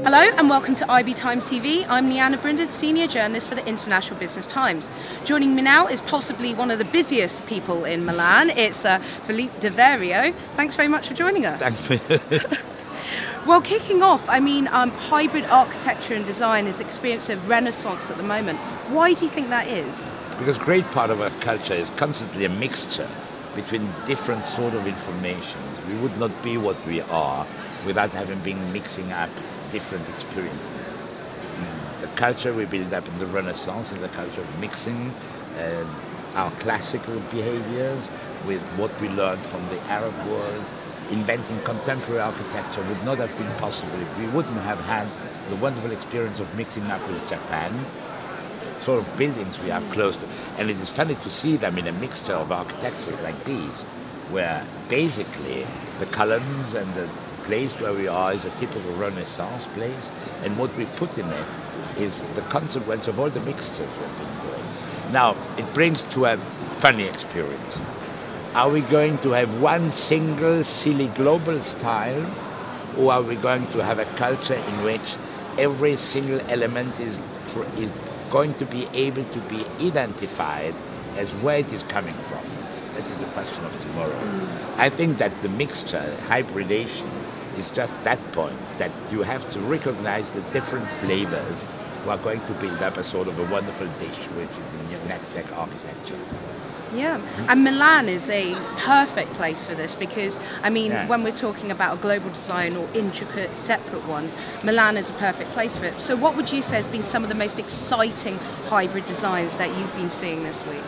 Hello and welcome to IB Times TV. I'm Lianna Brinded, Senior Journalist for the International Business Times. Joining me now is possibly one of the busiest people in Milan. It's Philippe Daverio. Thanks very much for joining us. Thanks for Well, kicking off, hybrid architecture and design is experiencing a renaissance at the moment. Why do you think that is? Because great part of our culture is constantly a mixture between different sort of information. We would not be what we are without having been mixing up different experiences. The culture we build up in the Renaissance is the culture of mixing our classical behaviors with what we learned from the Arab world. Inventing contemporary architecture would not have been possible if we wouldn't have had the wonderful experience of mixing up with Japan, sort of buildings we have close to. And it is funny to see them in a mixture of architecture like these, where basically the columns and the place where we are is a typical Renaissance place, and what we put in it is the consequence of all the mixtures we've been doing. Now, it brings to a funny experience. Are we going to have one single silly global style, or are we going to have a culture in which every single element is going to be able to be identified as where it is coming from? That is the question of tomorrow. I think that the mixture, hybridation, is just that point, that you have to recognize the different flavors who are going to build up a sort of a wonderful dish, which is the next tech architecture. Yeah, and Milan is a perfect place for this because, when we're talking about a global design or intricate separate ones, Milan is a perfect place for it. So what would you say has been some of the most exciting hybrid designs that you've been seeing this week?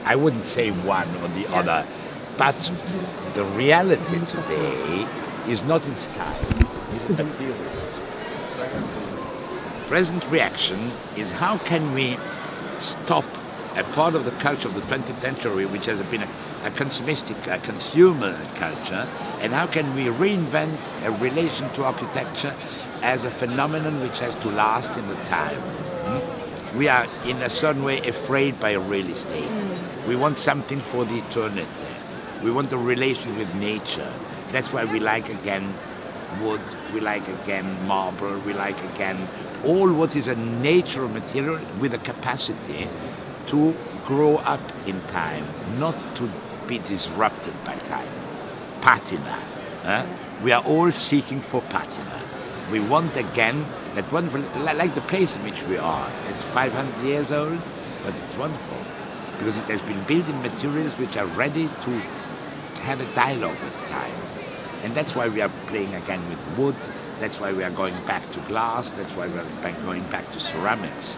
I wouldn't say one or the other, but the reality today is not in style, it's in materials. Present reaction is how can we stop a part of the culture of the 20th century, which has been a consumeristic, a consumer culture, and how can we reinvent a relation to architecture as a phenomenon which has to last in the time. We are in a certain way afraid by real estate. We want something for the eternity. We want a relation with nature. That's why we like again wood, we like again marble, we like again all what is a natural material with a capacity to grow up in time, not to be disrupted by time. Patina. We are all seeking for patina. We want again that wonderful, like the place in which we are. It's 500 years old, but it's wonderful because it has been built in materials which are ready to have a dialogue with time. And that's why we are playing again with wood, that's why we are going back to glass, that's why we are going back to ceramics.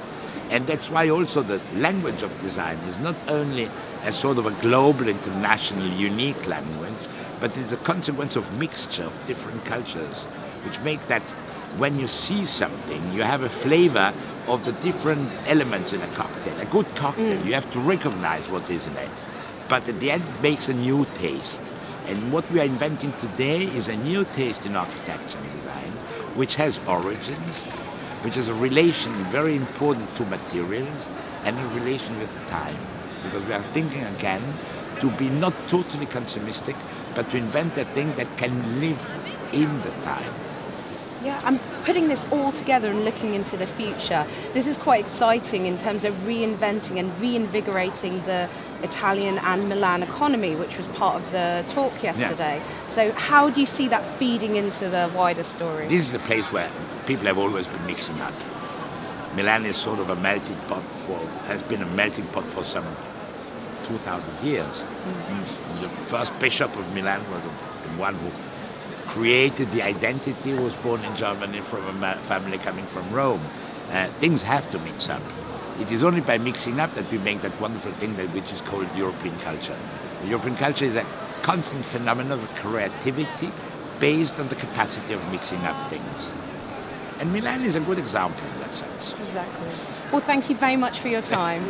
And that's why also the language of design is not only a sort of a global, international, unique language, but it's a consequence of mixture of different cultures, which make that when you see something, you have a flavor of the different elements in a cocktail. A good cocktail, you have to recognize what is in it. But at the end, it makes a new taste. And what we are inventing today is a new taste in architecture and design, which has origins, which is a relation very important to materials and a relation with time. Because we are thinking again to be not totally consumeristic, but to invent a thing that can live in the time. Yeah, I'm putting this all together and looking into the future. This is quite exciting in terms of reinventing and reinvigorating the Italian and Milan economy, which was part of the talk yesterday. Yeah. So how do you see that feeding into the wider story? This is a place where people have always been mixing up. Milan is sort of a melting pot has been a melting pot for some 2,000 years. The first bishop of Milan was the one who created the identity, was born in Germany from a family coming from Rome. Things have to mix up. It is only by mixing up that we make that wonderful thing which is called European culture. The European culture is a constant phenomenon of creativity based on the capacity of mixing up things. And Milan is a good example in that sense. Exactly. Well, thank you very much for your time.